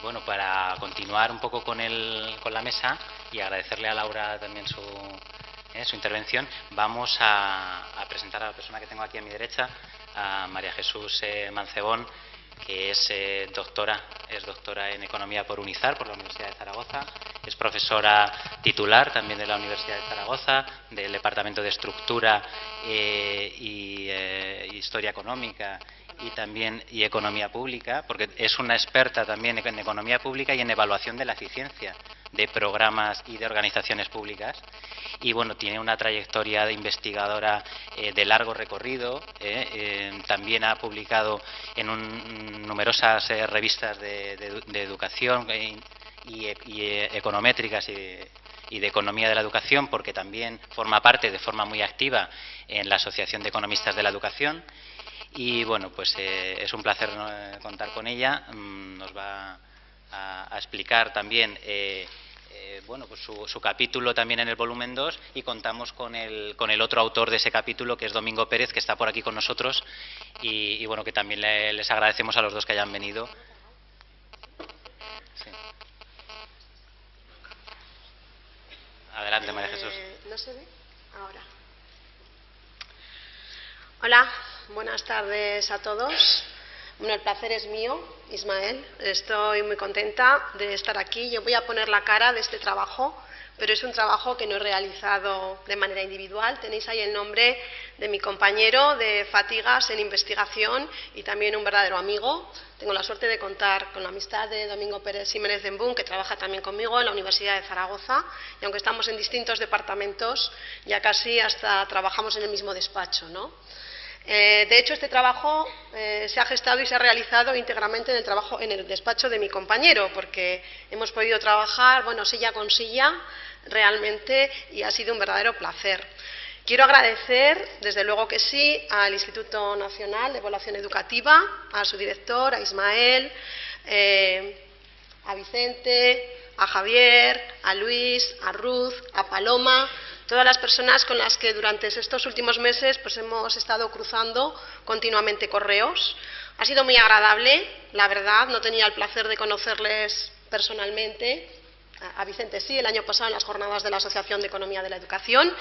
bueno, para continuar un poco con la mesa y agradecerle a Laura también su intervención, vamos a presentar a la persona que tengo aquí a mi derecha, a María Jesús Mancebón, que es doctora en Economía por UNIZAR, por la Universidad de Zaragoza, es profesora titular también de la Universidad de Zaragoza, del Departamento de Estructura y Historia Económica y Economía Pública, porque es una experta también en Economía Pública y en evaluación de la eficiencia de programas y de organizaciones públicas. Y bueno, tiene una trayectoria de investigadora de largo recorrido, también ha publicado en numerosas revistas de educación y econométricas y de economía de la educación, porque también forma parte de forma muy activa en la Asociación de Economistas de la Educación. Y bueno, pues es un placer contar con ella. Nos va a explicar también bueno, pues su capítulo también en el volumen 2, y contamos con el otro autor de ese capítulo, que es Domingo Pérez, que está por aquí con nosotros, y bueno, que también les agradecemos a los dos que hayan venido. Sí. Adelante, María Jesús. ¿No se ve? Ahora. Hola, buenas tardes a todos. Bueno, el placer es mío, Ismael. Estoy muy contenta de estar aquí. Yo voy a poner la cara de este trabajo, pero es un trabajo que no he realizado de manera individual. Tenéis ahí el nombre de mi compañero de Fatigas en Investigación y también un verdadero amigo. Tengo la suerte de contar con la amistad de Domingo Pérez Ximénez Dembún, que trabaja también conmigo en la Universidad de Zaragoza, y aunque estamos en distintos departamentos, ya casi hasta trabajamos en el mismo despacho, ¿no? De hecho, este trabajo se ha gestado y se ha realizado íntegramente en el despacho de mi compañero, porque hemos podido trabajar, bueno, silla con silla, realmente, y ha sido un verdadero placer. Quiero agradecer, desde luego que sí, al Instituto Nacional de Evaluación Educativa, a su director, a Ismael, a Vicente, a Javier, a Luis, a Ruth, a Paloma, todas las personas con las que durante estos últimos meses pues hemos estado cruzando continuamente correos. Ha sido muy agradable, la verdad, no tenía el placer de conocerles personalmente. A Vicente sí, el año pasado en las jornadas de la Asociación de Economía de la Educación.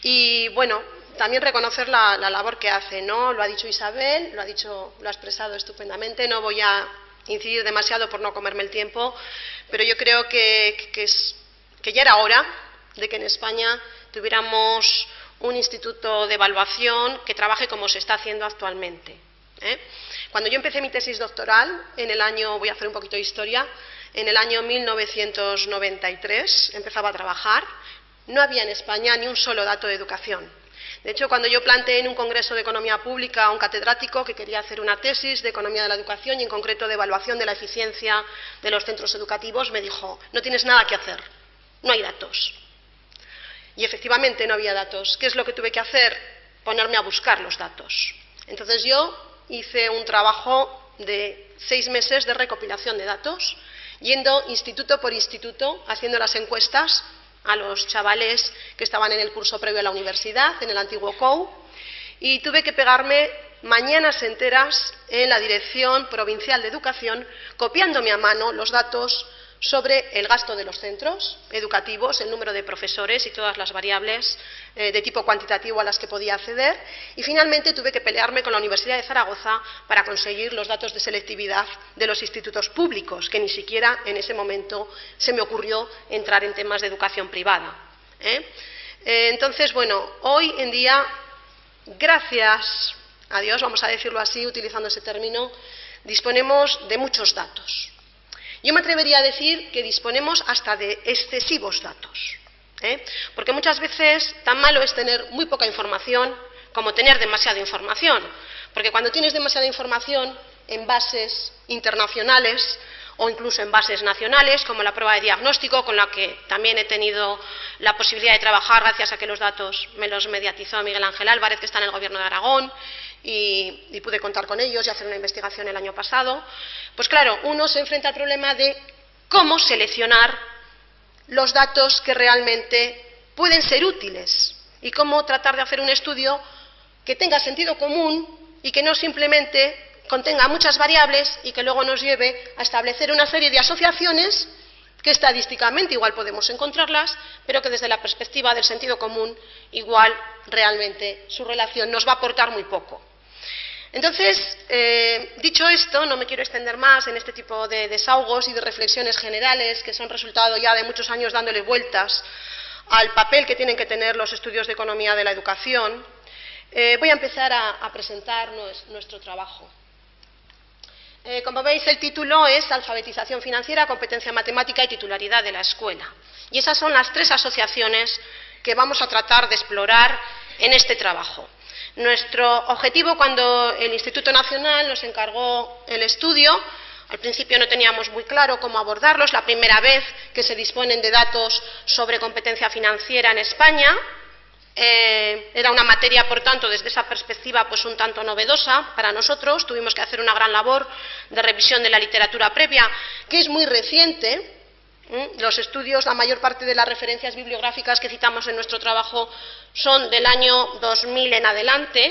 Y bueno, también reconocer la labor que hace, ¿no? Lo ha dicho Isabel, lo ha expresado estupendamente, no voy a incidir demasiado por no comerme el tiempo, pero yo creo que ya era hora de que en España tuviéramos un instituto de evaluación que trabaje como se está haciendo actualmente. Cuando yo empecé mi tesis doctoral, voy a hacer un poquito de historia, en el año 1993 empezaba a trabajar, no había en España ni un solo dato de educación. De hecho, cuando yo planteé en un congreso de economía pública a un catedrático que quería hacer una tesis de economía de la educación y en concreto de evaluación de la eficiencia de los centros educativos, me dijo: no tienes nada que hacer, no hay datos. Y efectivamente no había datos. ¿Qué es lo que tuve que hacer? Ponerme a buscar los datos. Entonces yo hice un trabajo de 6 meses de recopilación de datos, yendo instituto por instituto, haciendo las encuestas a los chavales que estaban en el curso previo a la universidad, en el antiguo COU, y tuve que pegarme mañanas enteras en la Dirección Provincial de Educación, copiándome a mano los datos sobre el gasto de los centros educativos, el número de profesores y todas las variables de tipo cuantitativo a las que podía acceder, y finalmente tuve que pelearme con la Universidad de Zaragoza para conseguir los datos de selectividad de los institutos públicos, que ni siquiera en ese momento se me ocurrió entrar en temas de educación privada. Entonces, bueno, hoy en día, gracias a Dios, vamos a decirlo así, utilizando ese término, disponemos de muchos datos. Yo me atrevería a decir que disponemos hasta de excesivos datos, porque muchas veces tan malo es tener muy poca información como tener demasiada información, porque cuando tienes demasiada información en bases internacionales o incluso en bases nacionales, como la prueba de diagnóstico, con la que también he tenido la posibilidad de trabajar gracias a que los datos me los mediatizó Miguel Ángel Álvarez, que está en el Gobierno de Aragón, y pude contar con ellos y hacer una investigación el año pasado. Pues claro, uno se enfrenta al problema de cómo seleccionar los datos que realmente pueden ser útiles y cómo tratar de hacer un estudio que tenga sentido común y que no simplemente contenga muchas variables y que luego nos lleve a establecer una serie de asociaciones que estadísticamente igual podemos encontrarlas, pero que desde la perspectiva del sentido común igual realmente su relación nos va a aportar muy poco. Entonces, dicho esto, no me quiero extender más en este tipo de desahogos y de reflexiones generales que son resultado ya de muchos años dándole vueltas al papel que tienen que tener los estudios de economía de la educación. Voy a empezar a presentar nuestro trabajo. Como veis, el título es Alfabetización financiera, competencia matemática y titularidad de la escuela. Y esas son las tres asociaciones que vamos a tratar de explorar en este trabajo. Nuestro objetivo, cuando el Instituto Nacional nos encargó el estudio, al principio no teníamos muy claro cómo abordarlos, la primera vez que se disponen de datos sobre competencia financiera en España. Era una materia, por tanto, desde esa perspectiva, pues un tanto novedosa para nosotros. Tuvimos que hacer una gran labor de revisión de la literatura previa, que es muy reciente. Los estudios, la mayor parte de las referencias bibliográficas que citamos en nuestro trabajo son del año 2000 en adelante.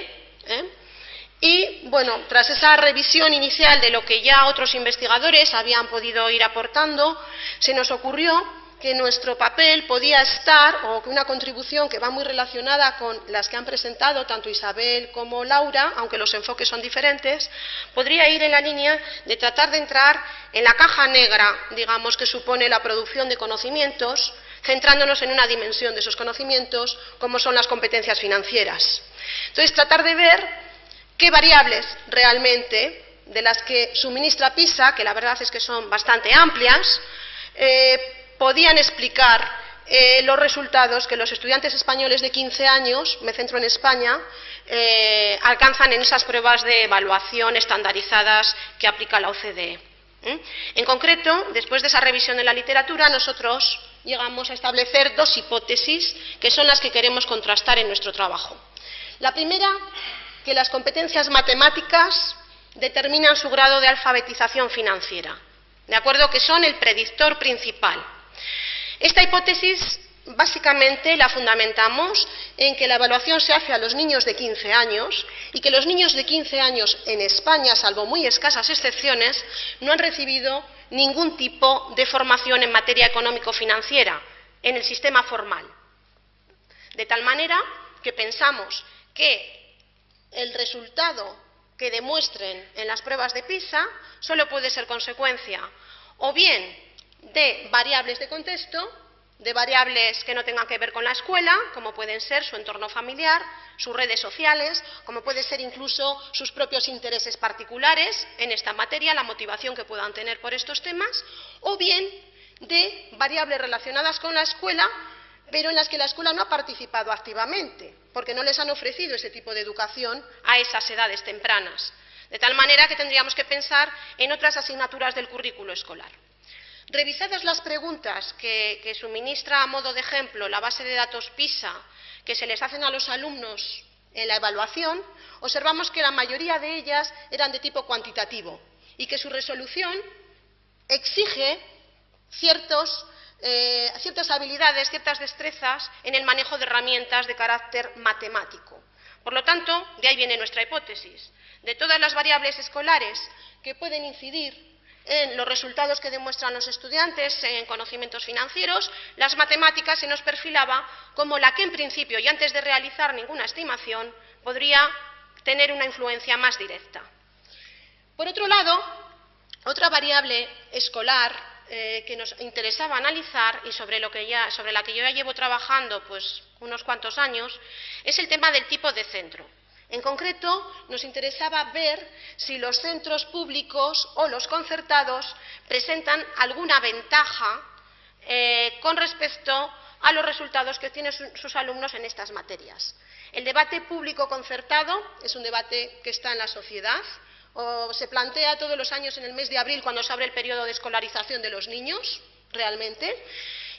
Y, bueno, tras esa revisión inicial de lo que ya otros investigadores habían podido ir aportando, se nos ocurrió que nuestro papel podía estar, o que una contribución que va muy relacionada con las que han presentado tanto Isabel como Laura, aunque los enfoques son diferentes, podría ir en la línea de tratar de entrar en la caja negra, digamos, que supone la producción de conocimientos, centrándonos en una dimensión de esos conocimientos, como son las competencias financieras. Entonces, tratar de ver qué variables realmente, de las que suministra PISA, que la verdad es que son bastante amplias, podían explicar los resultados que los estudiantes españoles de 15 años, me centro en España, alcanzan en esas pruebas de evaluación estandarizadas que aplica la OCDE. En concreto, después de esa revisión de la literatura, nosotros llegamos a establecer dos hipótesis que son las que queremos contrastar en nuestro trabajo. La primera, que las competencias matemáticas determinan su grado de alfabetización financiera, ¿de acuerdo? Que son el predictor principal. Esta hipótesis básicamente la fundamentamos en que la evaluación se hace a los niños de 15 años y que los niños de 15 años en España, salvo muy escasas excepciones, no han recibido ningún tipo de formación en materia económico-financiera en el sistema formal. De tal manera que pensamos que el resultado que demuestren en las pruebas de PISA solo puede ser consecuencia o bien de variables de contexto, de variables que no tengan que ver con la escuela, como pueden ser su entorno familiar, sus redes sociales, como puede ser incluso sus propios intereses particulares en esta materia, la motivación que puedan tener por estos temas, o bien de variables relacionadas con la escuela, pero en las que la escuela no ha participado activamente, porque no les han ofrecido ese tipo de educación a esas edades tempranas. De tal manera que tendríamos que pensar en otras asignaturas del currículo escolar. Revisadas las preguntas que suministra a modo de ejemplo la base de datos PISA que se les hacen a los alumnos en la evaluación, observamos que la mayoría de ellas eran de tipo cuantitativo y que su resolución exige ciertas habilidades, ciertas destrezas en el manejo de herramientas de carácter matemático. Por lo tanto, de ahí viene nuestra hipótesis. De todas las variables escolares que pueden incidir en los resultados que demuestran los estudiantes en conocimientos financieros, las matemáticas se nos perfilaba como la que en principio y antes de realizar ninguna estimación podría tener una influencia más directa. Por otro lado, otra variable escolar que nos interesaba analizar y sobre la que yo ya llevo trabajando pues unos cuantos años es el tema del tipo de centro. En concreto, nos interesaba ver si los centros públicos o los concertados presentan alguna ventaja con respecto a los resultados que obtienen sus alumnos en estas materias. El debate público-concertado es un debate que está en la sociedad, o se plantea todos los años en el mes de abril cuando se abre el periodo de escolarización de los niños, realmente,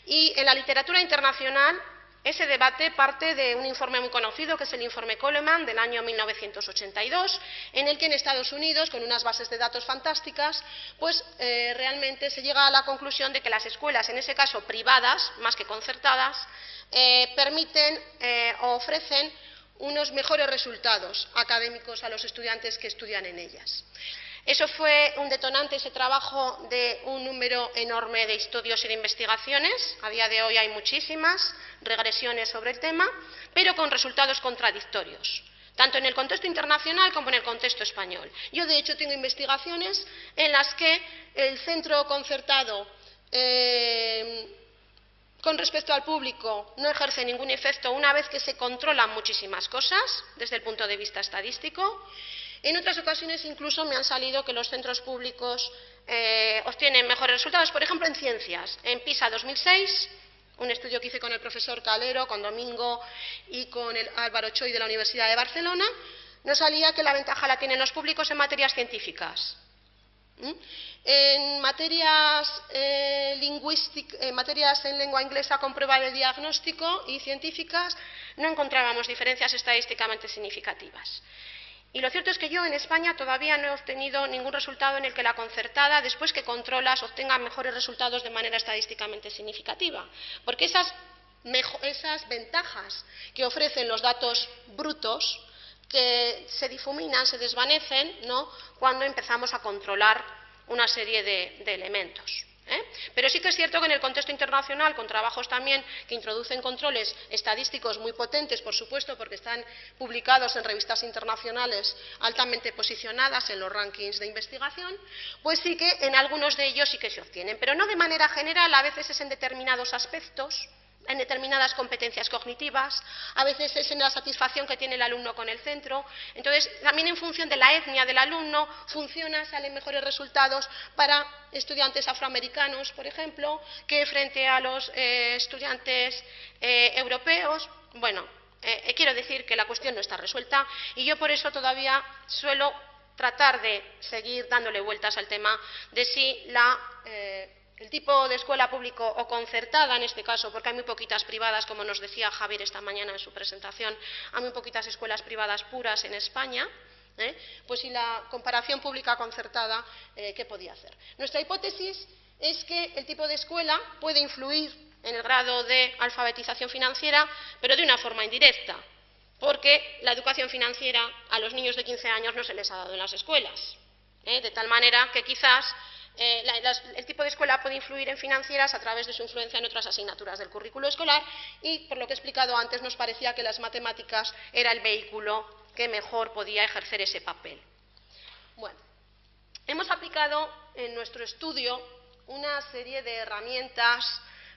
y en la literatura internacional ese debate parte de un informe muy conocido, que es el informe Coleman del año 1982, en el que en Estados Unidos, con unas bases de datos fantásticas, pues realmente se llega a la conclusión de que las escuelas, en ese caso privadas, más que concertadas, permiten o ofrecen unos mejores resultados académicos a los estudiantes que estudian en ellas. Eso fue un detonante, ese trabajo, de un número enorme de estudios y de investigaciones. A día de hoy hay muchísimas regresiones sobre el tema, pero con resultados contradictorios, tanto en el contexto internacional como en el contexto español. Yo, de hecho, tengo investigaciones en las que el centro concertado con respecto al público no ejerce ningún efecto una vez que se controlan muchísimas cosas desde el punto de vista estadístico. En otras ocasiones incluso me han salido que los centros públicos obtienen mejores resultados, por ejemplo en ciencias. En PISA 2006, un estudio que hice con el profesor Calero, con Domingo y con el Álvaro Choy de la Universidad de Barcelona, nos salía que la ventaja la tienen los públicos en materias científicas. En materias lingüísticas, en materias en lengua inglesa con prueba de diagnóstico y científicas, no encontrábamos diferencias estadísticamente significativas. Y lo cierto es que yo en España todavía no he obtenido ningún resultado en el que la concertada, después que controlas, obtenga mejores resultados de manera estadísticamente significativa. Porque esas ventajas que ofrecen los datos brutos, que se difuminan, se desvanecen, ¿no?, cuando empezamos a controlar una serie de elementos. Pero sí que es cierto que en el contexto internacional, con trabajos también que introducen controles estadísticos muy potentes, por supuesto, porque están publicados en revistas internacionales altamente posicionadas en los rankings de investigación, pues sí que en algunos de ellos sí que se obtienen, pero no de manera general, a veces es en determinados aspectos, en determinadas competencias cognitivas, a veces es en la satisfacción que tiene el alumno con el centro. Entonces, también en función de la etnia del alumno, salen mejores resultados para estudiantes afroamericanos, por ejemplo, que frente a los estudiantes europeos. Bueno, quiero decir que la cuestión no está resuelta y yo por eso todavía suelo tratar de seguir dándole vueltas al tema de si el tipo de escuela público o concertada, en este caso, porque hay muy poquitas privadas, como nos decía Javier esta mañana en su presentación, hay muy poquitas escuelas privadas puras en España, pues si la comparación pública-concertada, ¿qué podía hacer? Nuestra hipótesis es que el tipo de escuela puede influir en el grado de alfabetización financiera, pero de una forma indirecta, porque la educación financiera a los niños de 15 años no se les ha dado en las escuelas, de tal manera que quizás el tipo de escuela puede influir en financieras a través de su influencia en otras asignaturas del currículo escolar y, por lo que he explicado antes, nos parecía que las matemáticas era el vehículo que mejor podía ejercer ese papel. Bueno, hemos aplicado en nuestro estudio una serie de herramientas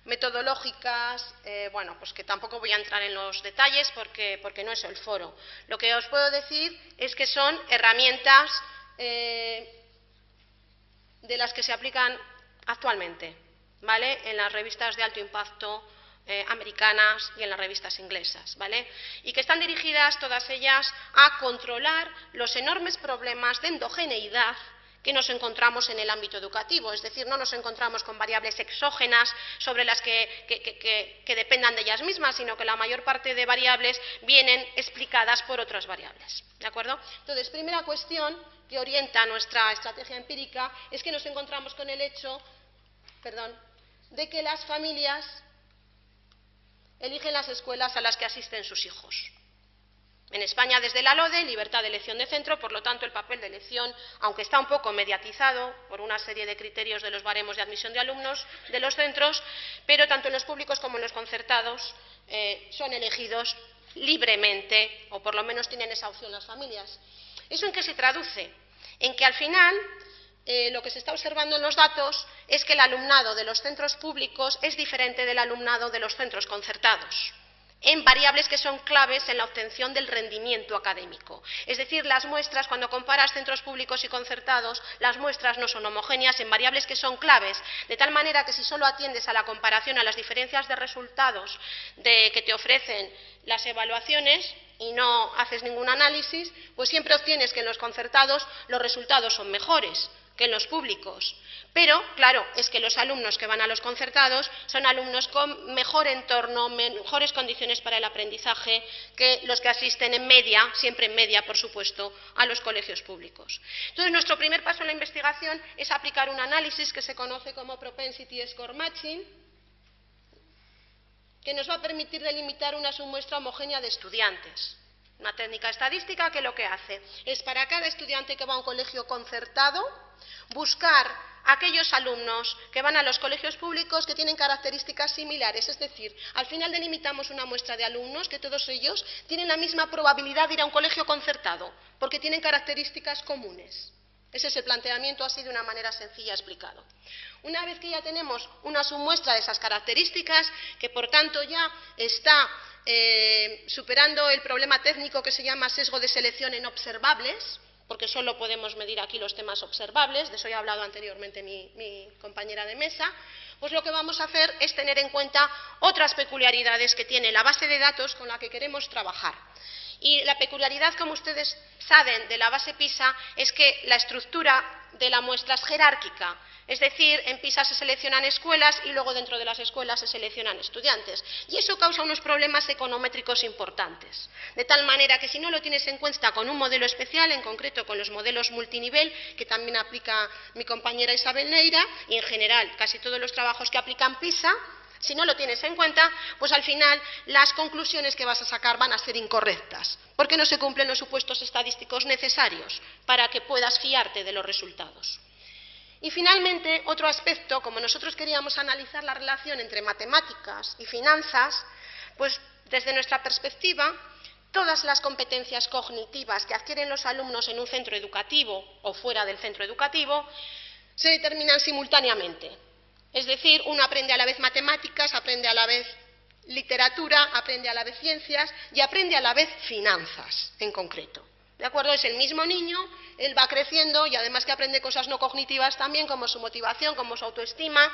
metodológicas, bueno, pues que tampoco voy a entrar en los detalles porque no es el foro. Lo que os puedo decir es que son herramientas de las que se aplican actualmente, ¿vale?, en las revistas de alto impacto americanas y en las revistas inglesas, ¿vale?, y que están dirigidas todas ellas a controlar los enormes problemas de endogeneidad que nos encontramos en el ámbito educativo, es decir, no nos encontramos con variables exógenas sobre las que dependan de ellas mismas, sino que la mayor parte de variables vienen explicadas por otras variables, ¿de acuerdo? Entonces, primera cuestión que orienta nuestra estrategia empírica es que nos encontramos con el hecho, de que las familias eligen las escuelas a las que asisten sus hijos. En España, desde la LODE, libertad de elección de centro, por lo tanto, el papel de elección, aunque está un poco mediatizado por una serie de criterios de los baremos de admisión de alumnos de los centros, pero tanto en los públicos como en los concertados son elegidos libremente, o por lo menos tienen esa opción las familias. ¿Eso en qué se traduce? En que al final lo que se está observando en los datos es que el alumnado de los centros públicos es diferente del alumnado de los centros concertados, en variables que son claves en la obtención del rendimiento académico. Es decir, las muestras, cuando comparas centros públicos y concertados, las muestras no son homogéneas en variables que son claves, de tal manera que si solo atiendes a la comparación, a las diferencias de resultados que te ofrecen las evaluaciones y no haces ningún análisis, pues siempre obtienes que en los concertados los resultados son mejores que en los públicos. Pero, claro, es que los alumnos que van a los concertados son alumnos con mejor entorno, mejores condiciones para el aprendizaje que los que asisten en media, siempre en media, por supuesto, a los colegios públicos. Entonces, nuestro primer paso en la investigación es aplicar un análisis que se conoce como Propensity Score Matching, que nos va a permitir delimitar una submuestra homogénea de estudiantes. Una técnica estadística que lo que hace es para cada estudiante que va a un colegio concertado buscar aquellos alumnos que van a los colegios públicos que tienen características similares, es decir, al final delimitamos una muestra de alumnos que todos ellos tienen la misma probabilidad de ir a un colegio concertado, porque tienen características comunes. Ese es el planteamiento así de una manera sencilla explicado. Una vez que ya tenemos una submuestra de esas características, que por tanto ya está superando el problema técnico que se llama sesgo de selección en observables, porque solo podemos medir aquí los temas observables, de eso ya ha hablado anteriormente mi compañera de mesa, pues lo que vamos a hacer es tener en cuenta otras peculiaridades que tiene la base de datos con la que queremos trabajar. Y la peculiaridad, como ustedes saben, de la base PISA es que la estructura de la muestra es jerárquica. Es decir, en PISA se seleccionan escuelas y luego dentro de las escuelas se seleccionan estudiantes. Y eso causa unos problemas econométricos importantes. De tal manera que si no lo tienes en cuenta con un modelo especial, en concreto con los modelos multinivel, que también aplica mi compañera Isabel Neira, y en general casi todos los trabajos que aplican PISA, si no lo tienes en cuenta, pues al final las conclusiones que vas a sacar van a ser incorrectas, porque no se cumplen los supuestos estadísticos necesarios para que puedas fiarte de los resultados. Y finalmente, otro aspecto, como nosotros queríamos analizar la relación entre matemáticas y finanzas, pues desde nuestra perspectiva, todas las competencias cognitivas que adquieren los alumnos en un centro educativo o fuera del centro educativo se determinan simultáneamente. Es decir, uno aprende a la vez matemáticas, aprende a la vez literatura, aprende a la vez ciencias y aprende a la vez finanzas en concreto. ¿De acuerdo? Es el mismo niño, él va creciendo y además que aprende cosas no cognitivas también, como su motivación, como su autoestima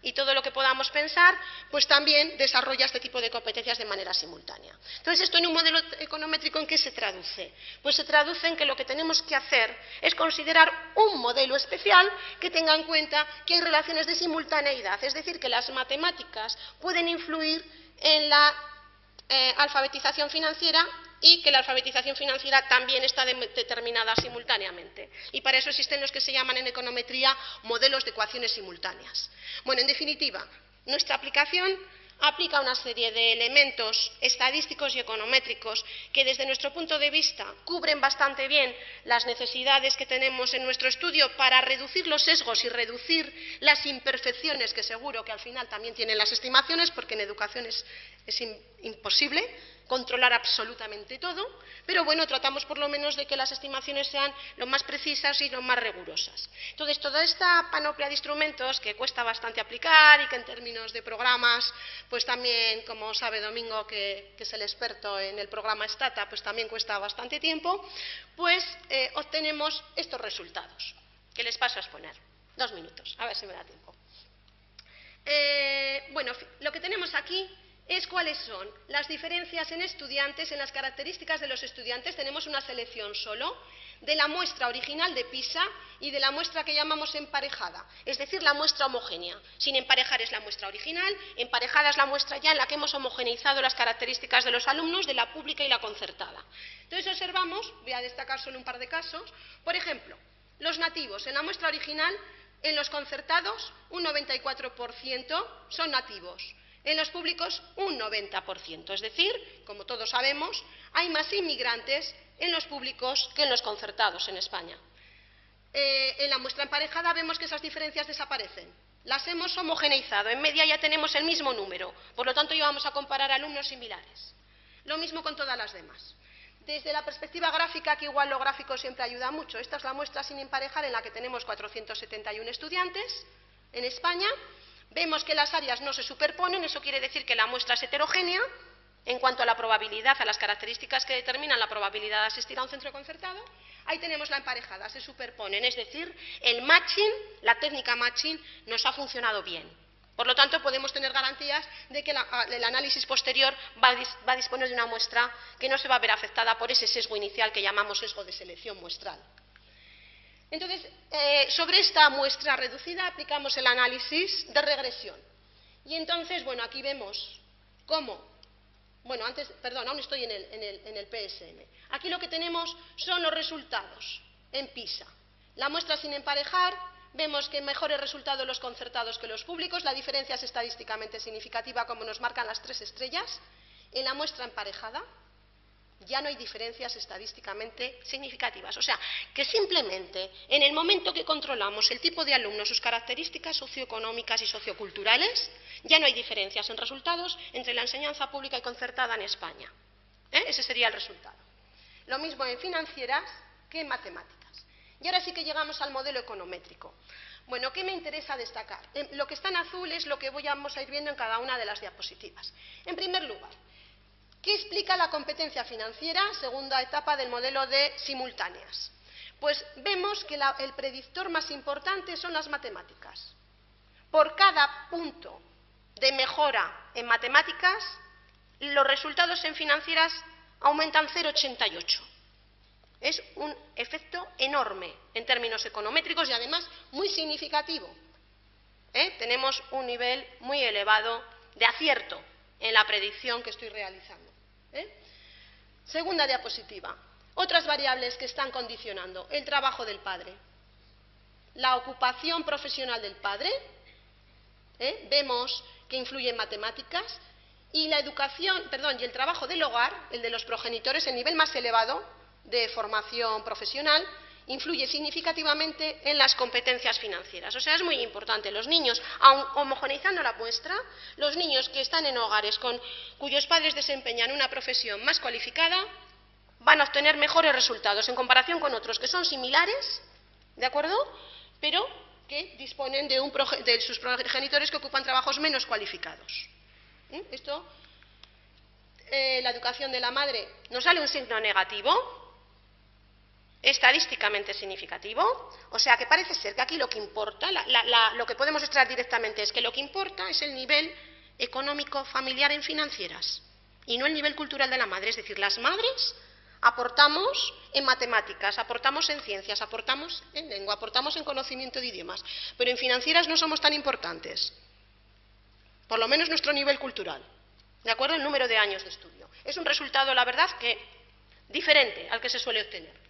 y todo lo que podamos pensar, pues también desarrolla este tipo de competencias de manera simultánea. Entonces, esto en un modelo econométrico, ¿en qué se traduce? Pues se traduce en que lo que tenemos que hacer es considerar un modelo especial que tenga en cuenta que hay relaciones de simultaneidad, es decir, que las matemáticas pueden influir en la alfabetización financiera y que la alfabetización financiera también está determinada simultáneamente. Y para eso existen los que se llaman en econometría modelos de ecuaciones simultáneas. Bueno, en definitiva, nuestra aplicación aplica una serie de elementos estadísticos y econométricos que desde nuestro punto de vista cubren bastante bien las necesidades que tenemos en nuestro estudio para reducir los sesgos y reducir las imperfecciones que seguro que al final también tienen las estimaciones, porque en educación es imposible controlar absolutamente todo, pero bueno, tratamos por lo menos de que las estimaciones sean lo más precisas y lo más rigurosas. Entonces, toda esta panoplia de instrumentos que cuesta bastante aplicar y que en términos de programas, pues también, como sabe Domingo, que es el experto en el programa Stata, pues también cuesta bastante tiempo, pues obtenemos estos resultados, que les paso a exponer. 2 minutos, a ver si me da tiempo. Bueno, lo que tenemos aquí es cuáles son las diferencias en estudiantes, en las características de los estudiantes. Tenemos una selección solo de la muestra original de PISA y de la muestra que llamamos emparejada, es decir, la muestra homogénea. Sin emparejar es la muestra original, emparejada es la muestra ya en la que hemos homogeneizado las características de los alumnos de la pública y la concertada. Entonces observamos, voy a destacar solo un par de casos, por ejemplo, los nativos. En la muestra original, en los concertados, un 94% son nativos. En los públicos, un 90%. Es decir, como todos sabemos, hay más inmigrantes en los públicos que en los concertados en España. En la muestra emparejada vemos que esas diferencias desaparecen. Las hemos homogeneizado. En media ya tenemos el mismo número. Por lo tanto, ya vamos a comparar alumnos similares. Lo mismo con todas las demás. Desde la perspectiva gráfica, que igual lo gráfico siempre ayuda mucho, esta es la muestra sin emparejar en la que tenemos 471 estudiantes en España. Vemos que las áreas no se superponen, eso quiere decir que la muestra es heterogénea en cuanto a la probabilidad, a las características que determinan la probabilidad de asistir a un centro concertado. Ahí tenemos la emparejada, se superponen, es decir, el matching, la técnica matching, nos ha funcionado bien. Por lo tanto, podemos tener garantías de que el análisis posterior va a disponer de una muestra que no se va a ver afectada por ese sesgo inicial que llamamos sesgo de selección muestral. Entonces, sobre esta muestra reducida aplicamos el análisis de regresión. Y entonces, bueno, aquí vemos cómo, bueno, antes, perdón, aún estoy en el PSM. Aquí lo que tenemos son los resultados en PISA. La muestra sin emparejar, vemos que mejores resultados los concertados que los públicos. La diferencia es estadísticamente significativa, como nos marcan las 3 estrellas. En la muestra emparejada, ya no hay diferencias estadísticamente significativas. O sea, que simplemente en el momento que controlamos el tipo de alumno, sus características socioeconómicas y socioculturales, ya no hay diferencias en resultados entre la enseñanza pública y concertada en España. Ese sería el resultado. Lo mismo en financieras que en matemáticas. Y ahora sí que llegamos al modelo econométrico. Bueno, ¿qué me interesa destacar? Lo que está en azul es lo que vamos a ir viendo en cada una de las diapositivas. En primer lugar, ¿qué explica la competencia financiera? Segunda etapa del modelo de simultáneas. Pues vemos que el predictor más importante son las matemáticas. Por cada punto de mejora en matemáticas, los resultados en financieras aumentan 0,88. Es un efecto enorme en términos econométricos y además muy significativo. Tenemos un nivel muy elevado de acierto en la predicción que estoy realizando. Segunda diapositiva. Otras variables que están condicionando. El trabajo del padre. La ocupación profesional del padre. Vemos que influye en matemáticas. Y la educación, y el trabajo del hogar, el de los progenitores, el nivel más elevado de formación profesional, influye significativamente en las competencias financieras. O sea, es muy importante. Los niños, aun homogeneizando la muestra, los niños que están en hogares cuyos padres desempeñan una profesión más cualificada van a obtener mejores resultados en comparación con otros que son similares, ¿de acuerdo?, pero que disponen de sus progenitores que ocupan trabajos menos cualificados. Esto, la educación de la madre, nos sale un signo negativo, estadísticamente significativo, o sea que parece ser que aquí lo que importa, lo que podemos extraer directamente es que lo que importa es el nivel económico familiar en financieras y no el nivel cultural de la madre. Es decir, las madres aportamos en matemáticas, aportamos en ciencias, aportamos en lengua, aportamos en conocimiento de idiomas, pero en financieras no somos tan importantes, por lo menos nuestro nivel cultural, ¿de acuerdo? El número de años de estudio. Es un resultado, la verdad, que diferente al que se suele obtener.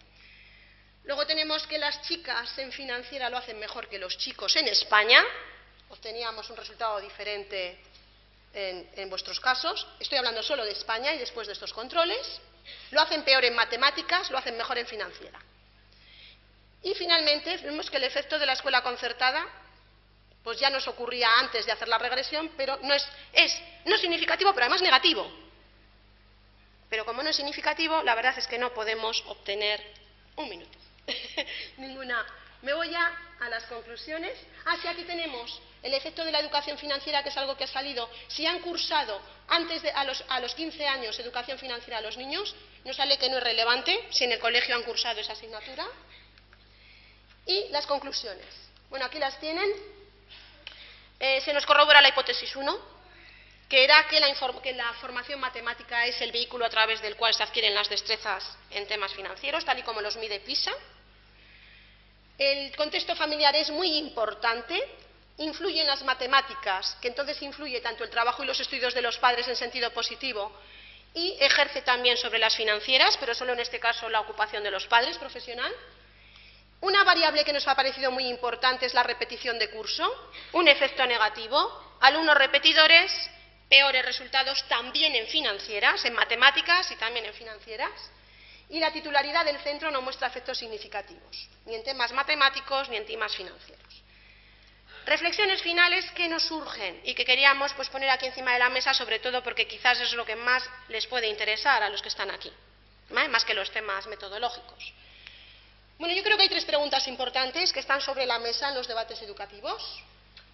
Luego tenemos que las chicas en financiera lo hacen mejor que los chicos en España. Obteníamos un resultado diferente en vuestros casos. Estoy hablando solo de España y después de estos controles. Lo hacen peor en matemáticas, lo hacen mejor en financiera. Y finalmente vemos que el efecto de la escuela concertada pues ya nos ocurría antes de hacer la regresión, pero no es significativo, pero además negativo. Pero como no es significativo, la verdad es que no podemos obtener un minuto. Ninguna. Me voy ya a las conclusiones. Sí, aquí tenemos el efecto de la educación financiera, que es algo que ha salido. Si han cursado a los 15 años educación financiera a los niños, nos sale que no es relevante si en el colegio han cursado esa asignatura. Y las conclusiones. Bueno, aquí las tienen. Se nos corrobora la hipótesis 1, que era que la formación matemática es el vehículo a través del cual se adquieren las destrezas en temas financieros, tal y como los mide PISA. El contexto familiar es muy importante, influye en las matemáticas, que entonces influye tanto el trabajo y los estudios de los padres en sentido positivo, y ejerce también sobre las financieras, pero solo en este caso la ocupación de los padres profesional. Una variable que nos ha parecido muy importante es la repetición de curso, un efecto negativo, alumnos repetidores, peores resultados también en financieras, en matemáticas y también en financieras. Y la titularidad del centro no muestra efectos significativos, ni en temas matemáticos ni en temas financieros. Reflexiones finales que nos surgen y que queríamos poner aquí encima de la mesa, sobre todo porque quizás es lo que más les puede interesar a los que están aquí, más que los temas metodológicos. Bueno, yo creo que hay 3 preguntas importantes que están sobre la mesa en los debates educativos.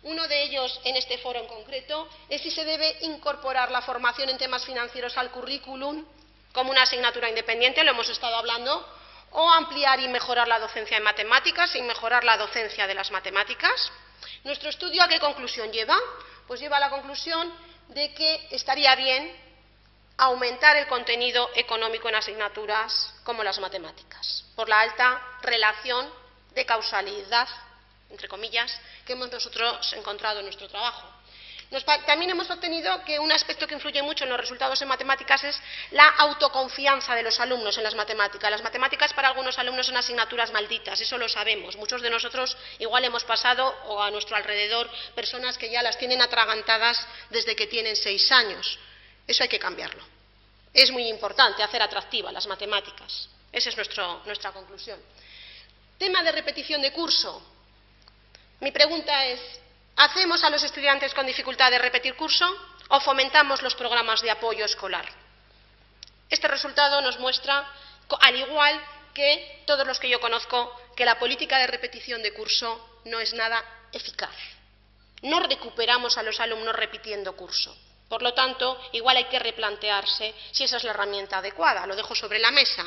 Uno de ellos, en este foro en concreto, es si se debe incorporar la formación en temas financieros al currículum como una asignatura independiente, lo hemos estado hablando, o ampliar y mejorar la docencia en matemáticas y mejorar la docencia de las matemáticas. ¿Nuestro estudio a qué conclusión lleva? Pues lleva a la conclusión de que estaría bien aumentar el contenido económico en asignaturas como las matemáticas, por la alta relación de causalidad, entre comillas, que hemos nosotros encontrado en nuestro trabajo. También hemos obtenido que un aspecto que influye mucho en los resultados en matemáticas es la autoconfianza de los alumnos en las matemáticas. Las matemáticas para algunos alumnos son asignaturas malditas, eso lo sabemos. Muchos de nosotros igual hemos pasado, o a nuestro alrededor, personas que ya las tienen atragantadas desde que tienen 6 años. Eso hay que cambiarlo. es muy importante hacer atractivas las matemáticas. Esa es nuestra conclusión. Tema de repetición de curso. Mi pregunta es, ¿hacemos a los estudiantes con dificultad de repetir curso o fomentamos los programas de apoyo escolar? Este resultado nos muestra, al igual que todos los que yo conozco, que la política de repetición de curso no es nada eficaz. No recuperamos a los alumnos repitiendo curso. Por lo tanto, igual hay que replantearse si esa es la herramienta adecuada. Lo dejo sobre la mesa.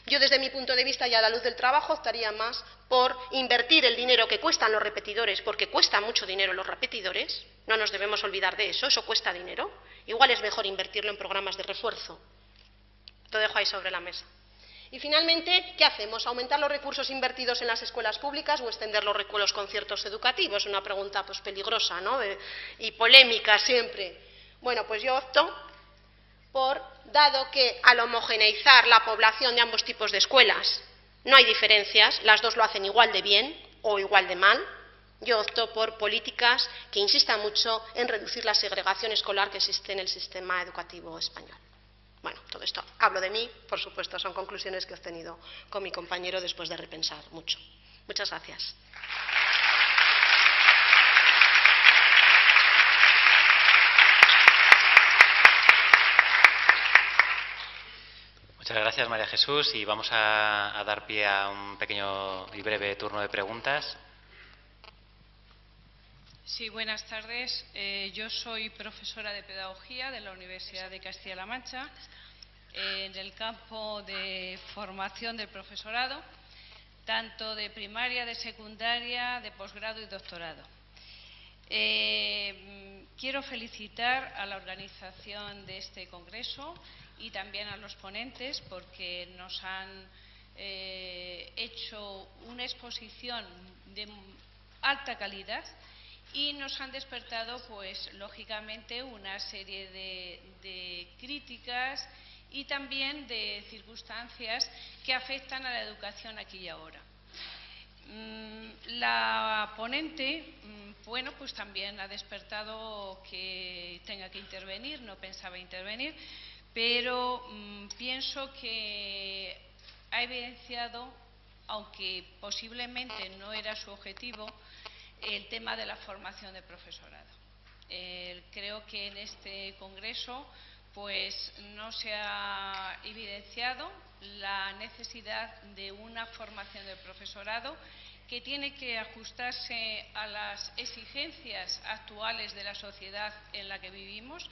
Yo, desde mi punto de vista y a la luz del trabajo, optaría más por invertir el dinero que cuestan los repetidores, porque cuesta mucho dinero los repetidores. No nos debemos olvidar de eso, eso cuesta dinero. Igual es mejor invertirlo en programas de refuerzo. Lo dejo ahí sobre la mesa. Y finalmente, ¿qué hacemos? ¿Aumentar los recursos invertidos en las escuelas públicas o extender los conciertos educativos? Una pregunta pues peligrosa, ¿no? Y polémica siempre. Bueno, pues yo opto por, dado que al homogeneizar la población de ambos tipos de escuelas no hay diferencias, las dos lo hacen igual de bien o igual de mal, yo opto por políticas que insistan mucho en reducir la segregación escolar que existe en el sistema educativo español. Bueno, todo esto hablo de mí, por supuesto, son conclusiones que he obtenido con mi compañero después de repensar mucho. Muchas gracias. Muchas gracias, María Jesús, y vamos a dar pie a un pequeño y breve turno de preguntas. Sí, buenas tardes. Yo soy profesora de Pedagogía de la Universidad de Castilla-La Mancha en el campo de formación del profesorado, tanto de primaria, de secundaria, de posgrado y doctorado. Quiero felicitar a la organización de este congreso y también a los ponentes porque nos han hecho una exposición de alta calidad y nos han despertado, pues, lógicamente, una serie de críticas y también de circunstancias que afectan a la educación aquí y ahora. La ponente, bueno, pues también ha despertado que tenga que intervenir, no pensaba intervenir, pero pienso que ha evidenciado, aunque posiblemente no era su objetivo, el tema de la formación de profesorado. Creo que en este congreso pues no se ha evidenciado la necesidad de una formación del profesorado que tiene que ajustarse a las exigencias actuales de la sociedad en la que vivimos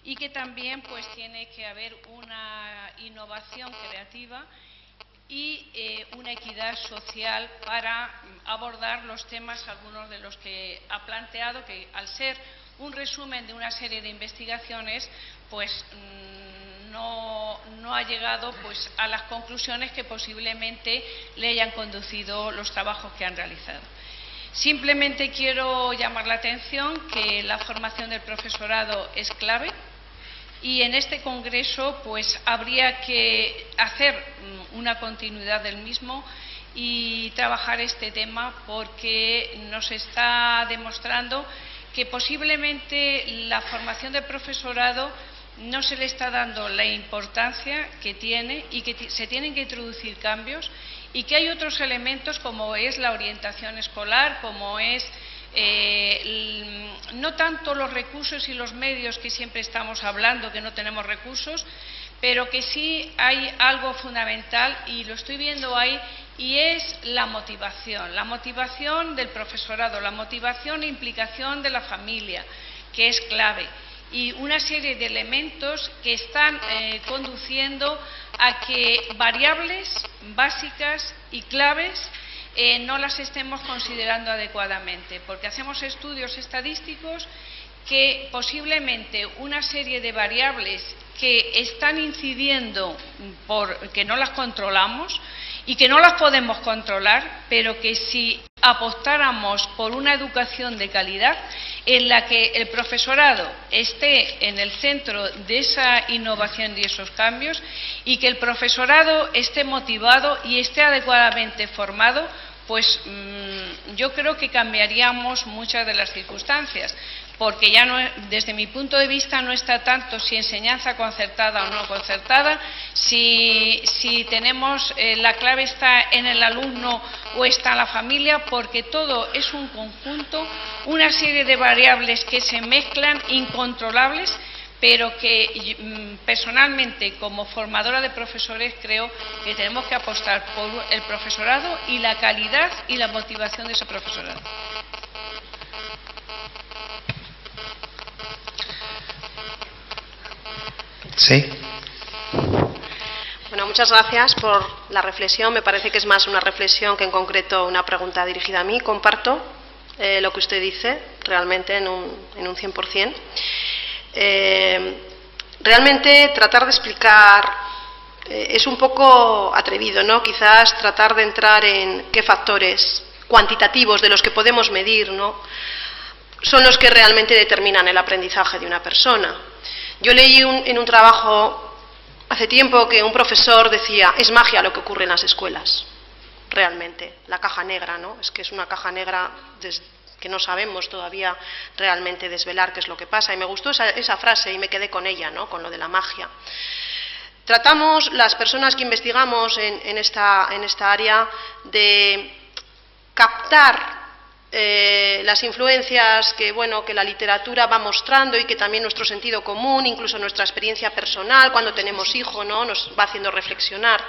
y que también pues tiene que haber una innovación creativa y una equidad social para abordar los temas, algunos de los que ha planteado, que al ser un resumen de una serie de investigaciones, pues no ha llegado pues a las conclusiones que posiblemente le hayan conducido los trabajos que han realizado. Simplemente quiero llamar la atención que la formación del profesorado es clave. Y en este congreso pues habría que hacer una continuidad del mismo y trabajar este tema porque nos está demostrando que posiblemente la formación del profesorado no se le está dando la importancia que tiene y que se tienen que introducir cambios y que hay otros elementos como es la orientación escolar, como es no tanto los recursos y los medios que siempre estamos hablando, que no tenemos recursos, pero que sí hay algo fundamental y lo estoy viendo ahí y es la motivación del profesorado, la motivación e implicación de la familia, que es clave, y una serie de elementos que están conduciendo a que variables básicas y claves no las estemos considerando adecuadamente, porque hacemos estudios estadísticos que posiblemente una serie de variables que están incidiendo porque no las controlamos y que no las podemos controlar, pero que si apostáramos por una educación de calidad en la que el profesorado esté en el centro de esa innovación y esos cambios y que el profesorado esté motivado y esté adecuadamente formado, pues yo creo que cambiaríamos muchas de las circunstancias, porque ya no, desde mi punto de vista no está tanto si enseñanza concertada o no concertada, si tenemos la clave está en el alumno o está en la familia, porque todo es un conjunto, una serie de variables que se mezclan, incontrolables, pero que personalmente, como formadora de profesores, creo que tenemos que apostar por el profesorado y la calidad y la motivación de ese profesorado. Sí. Bueno, muchas gracias por la reflexión. Me parece que es más una reflexión que en concreto una pregunta dirigida a mí. Comparto lo que usted dice realmente en un 100%. Realmente tratar de explicar es un poco atrevido, ¿no? Quizás tratar de entrar en qué factores cuantitativos de los que podemos medir, ¿no?, son los que realmente determinan el aprendizaje de una persona. Yo leí en un trabajo hace tiempo que un profesor decía: es magia lo que ocurre en las escuelas, realmente, la caja negra, ¿no? Es que es una caja negra que no sabemos todavía realmente desvelar qué es lo que pasa. Y me gustó esa frase y me quedé con ella, ¿no?, con lo de la magia. Tratamos, las personas que investigamos en esta área, de captar las influencias que la literatura va mostrando y que también nuestro sentido común, incluso nuestra experiencia personal cuando tenemos hijos, ¿no?, nos va haciendo reflexionar.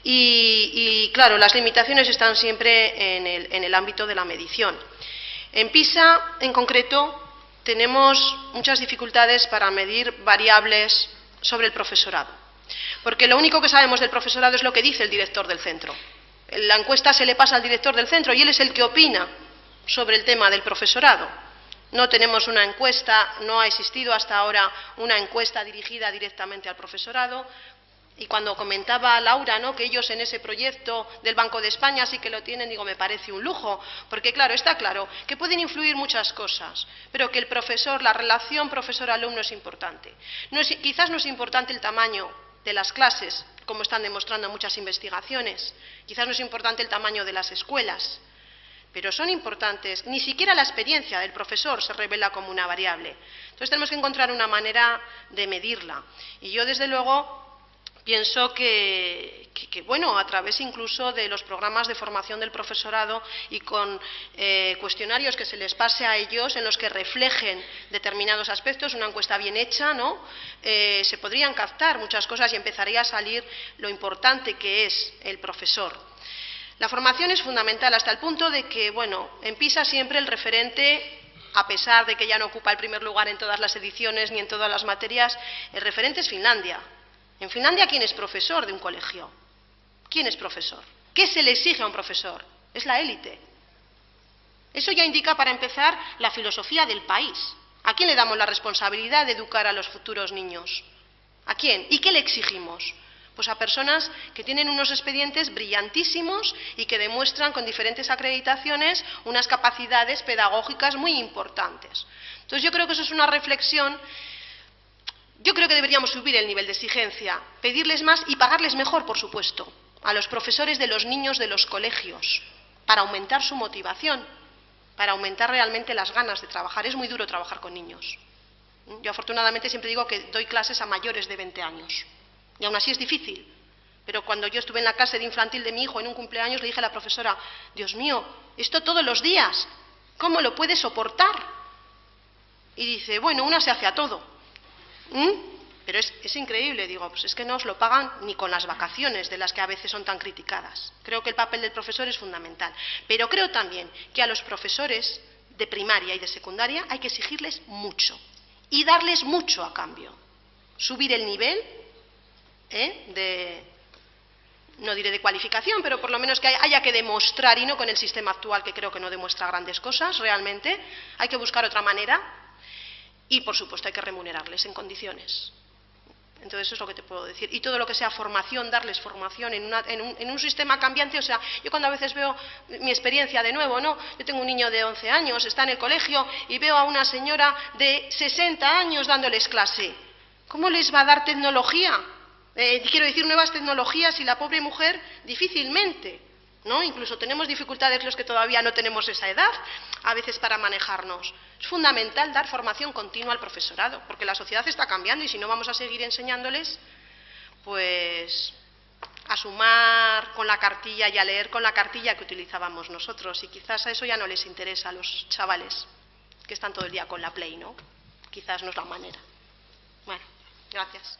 Y claro, las limitaciones están siempre en el ámbito de la medición. En PISA, en concreto, tenemos muchas dificultades para medir variables sobre el profesorado, porque lo único que sabemos del profesorado es lo que dice el director del centro. La encuesta se le pasa al director del centro y él es el que opina sobre el tema del profesorado. No tenemos una encuesta, no ha existido hasta ahora una encuesta dirigida directamente al profesorado. Y cuando comentaba Laura, ¿no?, que ellos en ese proyecto del Banco de España sí que lo tienen, digo, me parece un lujo, porque claro, está claro que pueden influir muchas cosas, pero que el profesor, la relación profesor-alumno es importante. Quizás no es importante el tamaño de las clases, como están demostrando muchas investigaciones, quizás no es importante el tamaño de las escuelas, pero son importantes. Ni siquiera la experiencia del profesor se revela como una variable. Entonces tenemos que encontrar una manera de medirla. Y yo, desde luego, pienso que a través incluso de los programas de formación del profesorado y con cuestionarios que se les pase a ellos en los que reflejen determinados aspectos, una encuesta bien hecha, ¿no?, se podrían captar muchas cosas y empezaría a salir lo importante que es el profesor. La formación es fundamental hasta el punto de que, en PISA siempre el referente, a pesar de que ya no ocupa el primer lugar en todas las ediciones ni en todas las materias, el referente es Finlandia. En Finlandia, ¿quién es profesor de un colegio? ¿Quién es profesor? ¿Qué se le exige a un profesor? Es la élite. Eso ya indica, para empezar, la filosofía del país. ¿A quién le damos la responsabilidad de educar a los futuros niños? ¿A quién? ¿Y qué le exigimos? Pues a personas que tienen unos expedientes brillantísimos y que demuestran con diferentes acreditaciones unas capacidades pedagógicas muy importantes. Entonces yo creo que eso es una reflexión. Yo creo que deberíamos subir el nivel de exigencia, pedirles más y pagarles mejor, por supuesto, a los profesores de los niños de los colegios, para aumentar su motivación, para aumentar realmente las ganas de trabajar. Es muy duro trabajar con niños. Yo afortunadamente siempre digo que doy clases a mayores de 20 años, y aún así es difícil. Pero cuando yo estuve en la clase de infantil de mi hijo en un cumpleaños, le dije a la profesora: Dios mío, esto todos los días, ¿cómo lo puede soportar? Y dice: bueno, una se hace a todo. Pero es increíble, digo, pues es que no os lo pagan ni con las vacaciones, de las que a veces son tan criticadas. Creo que el papel del profesor es fundamental, pero creo también que a los profesores de primaria y de secundaria hay que exigirles mucho y darles mucho a cambio. Subir el nivel no diré de cualificación, pero por lo menos que haya que demostrar, y no con el sistema actual, que creo que no demuestra grandes cosas realmente. Hay que buscar otra manera. Y, por supuesto, hay que remunerarles en condiciones. Entonces, eso es lo que te puedo decir. Y todo lo que sea formación, darles formación en un sistema cambiante. O sea, yo cuando a veces veo mi experiencia de nuevo, ¿no? Yo tengo un niño de 11 años, está en el colegio, y veo a una señora de 60 años dándoles clase. ¿Cómo les va a dar tecnología? Quiero decir, nuevas tecnologías, y la pobre mujer difícilmente. ¿no? Incluso tenemos dificultades los que todavía no tenemos esa edad, a veces para manejarnos. Es fundamental dar formación continua al profesorado, porque la sociedad está cambiando y si no vamos a seguir enseñándoles, pues a sumar con la cartilla y a leer con la cartilla que utilizábamos nosotros. Y quizás a eso ya no les interesa a los chavales que están todo el día con la Play, ¿no? Quizás no es la manera. Bueno, gracias.